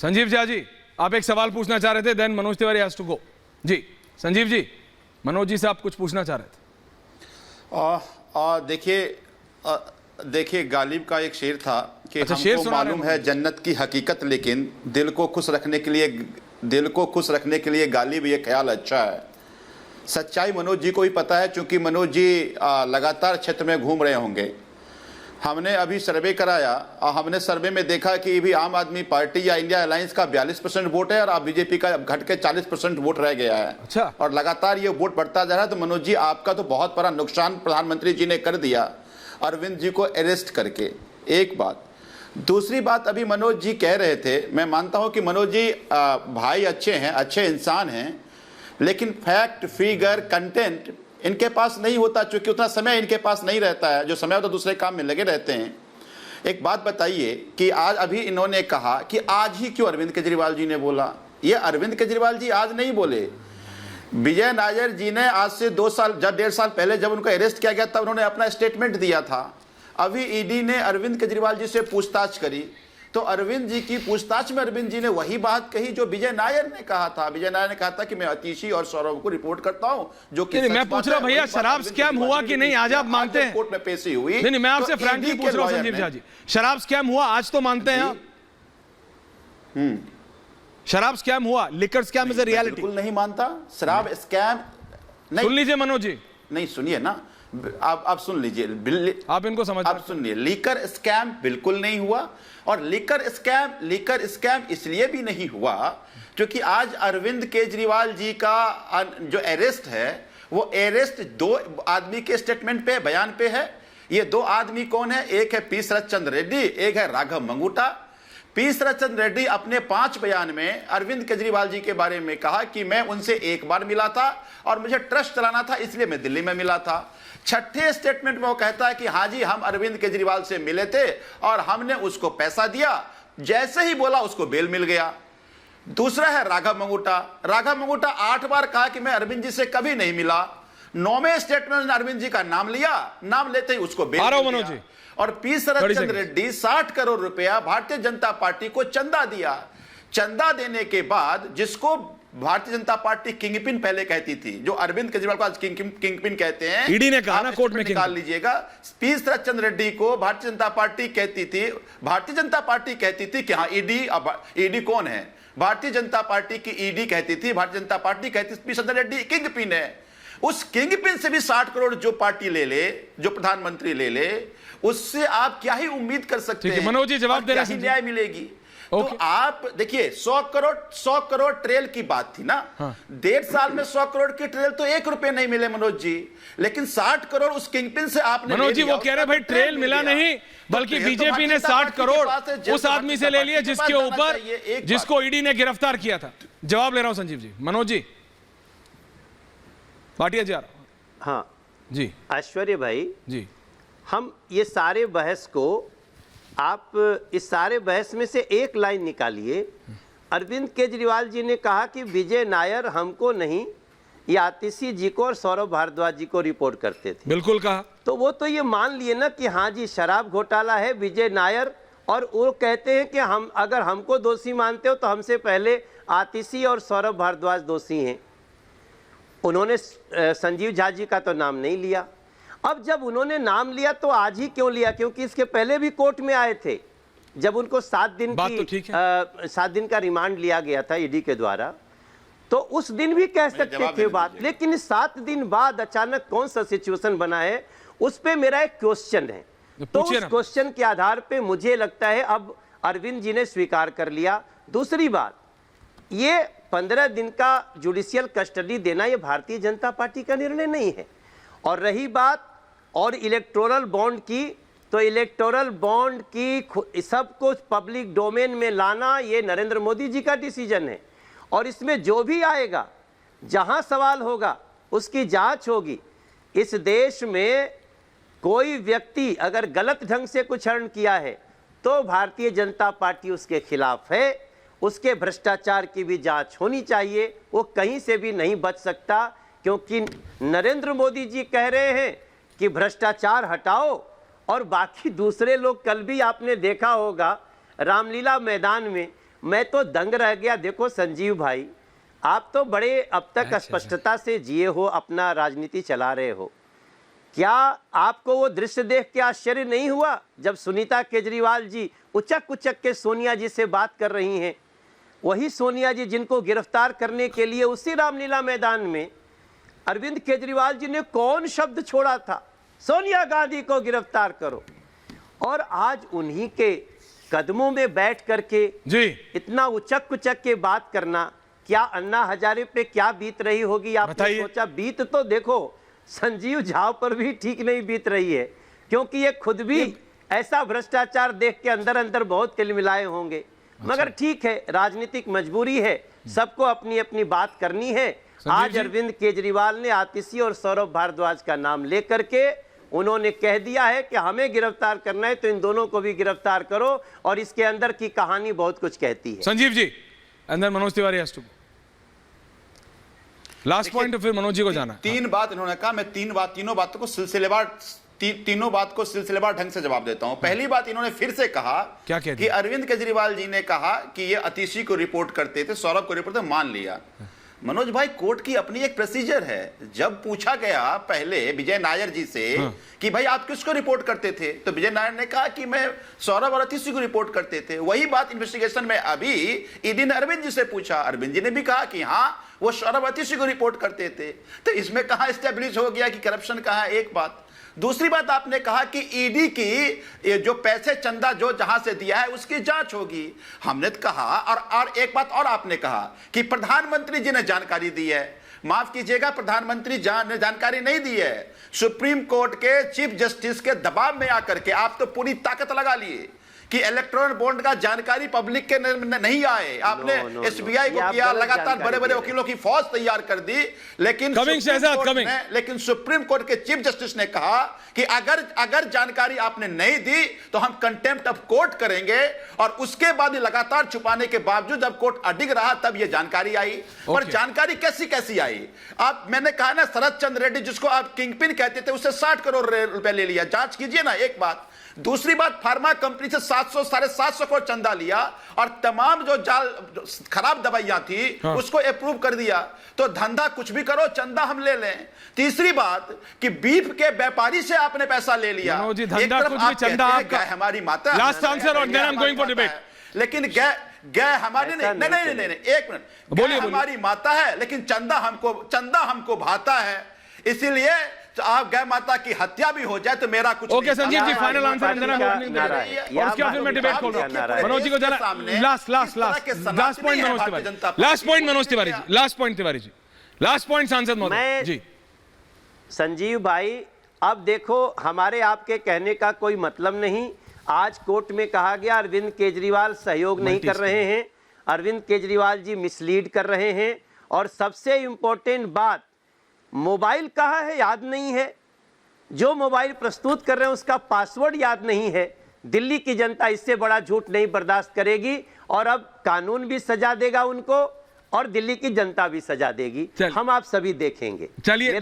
संजीव झा जी, आप एक सवाल पूछना चाह रहे थे, then Manoj Tiwari has to go. जी संजीव जी, मनोज जी से आप कुछ पूछना चाह रहे थे। देखिए गालिब का एक शेर था कि अच्छा, शेर हमको मालूम है जन्नत की हकीकत, लेकिन दिल को खुश रखने के लिए गालिब ये ख्याल अच्छा है। सच्चाई मनोज जी को भी पता है, क्योंकि मनोज जी लगातार क्षेत्र में घूम रहे होंगे। हमने अभी सर्वे कराया और हमने सर्वे में देखा कि भी आम आदमी पार्टी या इंडिया अलायंस का 42% वोट है और अब बीजेपी का घट के 40% वोट रह गया है। अच्छा। और लगातार ये वोट बढ़ता जा रहा है। तो मनोज जी, आपका तो बहुत बड़ा नुकसान प्रधानमंत्री जी ने कर दिया अरविंद जी को अरेस्ट करके, एक बात। दूसरी बात, अभी मनोज जी कह रहे थे, मैं मानता हूं कि मनोज जी भाई अच्छे हैं, अच्छे इंसान हैं, लेकिन फैक्ट, फिगर, कंटेंट इनके पास नहीं होता, क्योंकि उतना समय इनके पास नहीं रहता है। जो समय होता है दूसरे काम में लगे रहते हैं। एक बात बताइए कि आज अभी इन्होंने कहा कि आज ही क्यों अरविंद केजरीवाल जी ने बोला। ये अरविंद केजरीवाल जी आज नहीं बोले, विजय नायर जी ने आज से 1.5 साल पहले जब उनको अरेस्ट किया गया तब उन्होंने अपना स्टेटमेंट दिया था। अभी ईडी ने अरविंद केजरीवाल जी से पूछताछ करी, तो अरविंद जी की पूछताछ में अरविंद जी ने वही बात कही जो विजय नायर ने कहा था। विजय नायर ने कहा था कि मैं अतीशी और सौरभ को रिपोर्ट करता हूं, जो कि मैं पूछ रहा हूं भैया, शराब स्कैम हुआ कि नहीं, आज आप मानते हैं? कोर्ट में पेशी हुई। नहीं, मैं आपसे फ्रैंकली पूछ रहा हूं संजीव झा जी, शराब स्कैम हुआ आज तो मानते हैं आप? शराब स्कैम हुआ, liquor scam is a reality. बिल्कुल नहीं मानता, शराब स्कैम नहीं। सुन लीजिए मनोज जी, नहीं सुनिए ना, आप सुन लीजिए, आप इनको समझ, आप सुनिए। लीकर स्कैम बिल्कुल नहीं हुआ, और लीकर स्कैम इसलिए भी नहीं हुआ क्योंकि आज अरविंद केजरीवाल जी का जो अरेस्ट है, वो अरेस्ट 2 आदमी के स्टेटमेंट पे, बयान पे है। ये 2 आदमी कौन है? एक है पी शरद चंद्र रेड्डी, एक है राघव मंगूटा। पी शरद चंद्र रेड्डी अपने 5 बयान में अरविंद केजरीवाल जी के बारे में कहा कि मैं उनसे एक बार मिला था और मुझे ट्रस्ट चलाना था, इसलिए मैं दिल्ली में मिला था। 6ठे स्टेटमेंट में वो कहता है कि हाँ जी, हम अरविंद केजरीवाल से मिले थे और हमने उसको पैसा दिया, जैसे ही बोला उसको बेल मिल गया। दूसरा है राघव मंगूटा। राघव मंगूटा 8 बार कहा कि मैं अरविंद जी से कभी नहीं मिला। 9वें स्टेटमेंट में अरविंद जी का नाम लिया, नाम लेते ही उसको बेल मिल गया। और पी शरद चंद्र रेड्डी 60 करोड़ रुपया भारतीय जनता पार्टी को चंदा दिया। चंदा देने के बाद, जिसको भारतीय जनता पार्टी किंगपिन पहले कहती थी, जो अरविंद केजरीवाल को आज किंगपिन कहते हैं, ईडी ने कहा ना कोर्ट में, निकाल लीजिएगा। पी शरद चंद्र रेड्डी को भारतीय जनता पार्टी कहती थी, भारतीय जनता पार्टी कहती थी कि हाँ ईडी कौन है, भारतीय जनता पार्टी की ईडी कहती थी, भारतीय जनता पार्टी कहती थी पी शरद रेड्डी किंगपिन है। उस किंगपिन से भी 60 करोड़ जो पार्टी ले ले, जो प्रधानमंत्री ले ले, उससे आप क्या ही उम्मीद कर सकते हैं? मनोज जी जवाब दे रहे हैं, न्याय मिलेगी? तो आप देखिए, 100 करोड़ ट्रेल की बात थी ना। 1.5 साल में 100 करोड़ की ट्रेल तो 1 रुपए नहीं मिले मनोज जी, लेकिन 60 करोड़ उस किंगपिन से आपने मनोज जी वो कह रहे भाई ट्रेल मिला नहीं, बल्कि बीजेपी ने 60 करोड़ उस आदमी से ले लिए जिसके ऊपर, जिसको ईडी ने गिरफ्तार किया था। जवाब ले रहा हूं संजीव जी। मनोज जी, भाटिया जी आ रहा हूं। हाँ जी ऐश्वर्य भाई जी, हम ये सारे बहस को, आप इस सारे बहस में से एक लाइन निकालिए। अरविंद केजरीवाल जी ने कहा कि विजय नायर हमको नहीं, ये आतिशी जी को और सौरभ भारद्वाज जी को रिपोर्ट करते थे। बिल्कुल कहा। तो वो तो ये मान लिए ना कि हाँ जी शराब घोटाला है विजय नायर, और वो कहते हैं कि हम अगर हमको दोषी मानते हो तो हमसे पहले आतिशी और सौरभ भारद्वाज दोषी हैं। उन्होंने संजीव झा जी का तो नाम नहीं लिया। अब जब उन्होंने नाम लिया तो आज ही क्यों लिया? क्योंकि इसके पहले भी कोर्ट में आए थे, जब उनको 7 दिन की 7 दिन का रिमांड लिया गया था ईडी के द्वारा, तो उस दिन भी कह सकते थे बात। लेकिन 7 दिन बाद अचानक कौन सा सिचुएशन बना है, उस पे मेरा एक क्वेश्चन है। तो उस क्वेश्चन के आधार पे मुझे लगता है अब अरविंद जी ने स्वीकार कर लिया। दूसरी बात, ये 15 दिन का जुडिशियल कस्टडी देना ये भारतीय जनता पार्टी का निर्णय नहीं है। और रही बात और इलेक्टोरल बॉन्ड की, तो इलेक्टोरल बॉन्ड की सब कुछ पब्लिक डोमेन में लाना ये नरेंद्र मोदी जी का डिसीजन है। और इसमें जो भी आएगा, जहां सवाल होगा उसकी जांच होगी। इस देश में कोई व्यक्ति अगर गलत ढंग से कुछ अर्न किया है तो भारतीय जनता पार्टी उसके खिलाफ है। उसके भ्रष्टाचार की भी जांच होनी चाहिए, वो कहीं से भी नहीं बच सकता, क्योंकि नरेंद्र मोदी जी कह रहे हैं कि भ्रष्टाचार हटाओ, और बाकी दूसरे लोग, कल भी आपने देखा होगा रामलीला मैदान में मैं तो दंग रह गया। देखो संजीव भाई, आप तो बड़े अब तक स्पष्टता से जिए हो, अपना राजनीति चला रहे हो। क्या आपको वो दृश्य देख के आश्चर्य नहीं हुआ जब सुनीता केजरीवाल जी उचक उचक के सोनिया जी से बात कर रही हैं? वही सोनिया जी जिनको गिरफ्तार करने के लिए उसी रामलीला मैदान में अरविंद केजरीवाल जी ने कौन शब्द छोड़ा था? सोनिया गांधी को गिरफ्तार करो। और आज उन्हीं के कदमों में बैठ करके जी इतना उचक उचक के बात करना, क्या अन्ना हजारे पे क्या बीत रही होगी? आपने सोचा? बीत तो देखो संजीव झा पर भी ठीक नहीं बीत रही है, क्योंकि ये खुद भी ऐसा भ्रष्टाचार देख के अंदर अंदर बहुत तिलमिलाए होंगे। मगर ठीक है, राजनीतिक मजबूरी है, सबको अपनी अपनी बात करनी है। आज अरविंद केजरीवाल ने आतिशी और सौरभ भारद्वाज का नाम लेकर के उन्होंने कह दिया है कि हमें गिरफ्तार करना है तो इन दोनों को भी गिरफ्तार करो, और इसके अंदर की कहानी बहुत कुछ कहती है। संजीव जी, अंदर Manoj Tiwari has to go. Last point फिर मनोज जी को जाना। तीन बात इन्होंने कहा, मैं तीनों बातों को सिलसिलेवार ढंग से जवाब देता हूं। पहली बात इन्होंने फिर से कहा क्या कहते कि अरविंद केजरीवाल जी ने कहा कि ये आतिशी को रिपोर्ट करते थे, सौरभ को रिपोर्ट मान लिया। मनोज भाई, कोर्ट की अपनी एक प्रोसीजर है। जब पूछा गया पहले विजय नायर जी से कि भाई आप किसको रिपोर्ट करते थे, तो विजय नायर ने कहा कि मैं सौरभ और आतिशी को रिपोर्ट करते थे। वही बात इन्वेस्टिगेशन में अभी ईडी ने अरविंद जी से पूछा, अरविंद जी ने भी कहा कि हाँ वो सौरभ आतिशी को रिपोर्ट करते थे। तो इसमें कहां एस्टेब्लिश हो गया कि करप्शन कहां? एक बात। दूसरी बात, आपने कहा कि ईडी की जो पैसे चंदा जो जहां से दिया है उसकी जांच होगी। हमने तो कहा, और एक बात और आपने कहा कि प्रधानमंत्री जी ने जानकारी दी है। माफ कीजिएगा, प्रधानमंत्री ने जानकारी नहीं दी है। सुप्रीम कोर्ट के चीफ जस्टिस के दबाव में आकर के आप तो पूरी ताकत लगा लिए कि इलेक्ट्रॉन बॉन्ड का जानकारी पब्लिक के नहीं आए। आपने एसबीआई को किया, लगातार बड़े बड़े वकीलों की फौज तैयार कर दी, लेकिन सुप्रीम कोर्ट के चीफ जस्टिस ने कहा कि अगर जानकारी आपने नहीं दी तो हम कंटेम्प्ट ऑफ कोर्ट करेंगे। और उसके बाद लगातार छुपाने के बावजूद जब कोर्ट अडिग रहा तब यह जानकारी आई। और जानकारी कैसी आई? मैंने कहा ना, शरद चंद्र रेड्डी जिसको आप किंगपिन कहते थे, उससे 60 करोड़ रुपए ले लिया। जांच कीजिए ना, एक बात। दूसरी बात, फार्मा कंपनी से 700-750 करोड़ चंदा लिया और तमाम जो खराब दवाइयां थी उसको अप्रूव कर दिया। तो धंधा कुछ भी करो, चंदा हम ले लें। तीसरी बात कि बीफ के व्यापारी से आपने पैसा ले लिया। धंधा कुछ भी, चंदा आपका। हमारी माता, लास्ट आंसर और then I am going for debate. लेकिन गए हमारी नहीं, एक मिनट, बोलिए। हमारी माता है, लेकिन चंदा हमको भाता है। इसीलिए तो आप गौ माता की हत्या भी हो जाए तो मेरा कुछ okay Sanjeev ji, final answer और उसके बाद फिर मैं डिबेट खोल रहा हूं। मनोज जी को जाना, last point Manoj Tiwari, last point Manoj Tiwari ji, last point Tiwari ji, last point सांसद महोदय जी। संजीव भाई, अब देखो, हमारे आपके कहने का कोई मतलब नहीं। आज कोर्ट में कहा गया अरविंद केजरीवाल सहयोग नहीं कर रहे हैं, अरविंद केजरीवाल जी मिसलीड कर रहे हैं। और सबसे इंपॉर्टेंट बात, मोबाइल कहाँ है याद नहीं है, जो मोबाइल प्रस्तुत कर रहे हैं उसका पासवर्ड याद नहीं है। दिल्ली की जनता इससे बड़ा झूठ नहीं बर्दाश्त करेगी, और अब कानून भी सजा देगा उनको और दिल्ली की जनता भी सजा देगी। हम आप सभी देखेंगे। चलिए।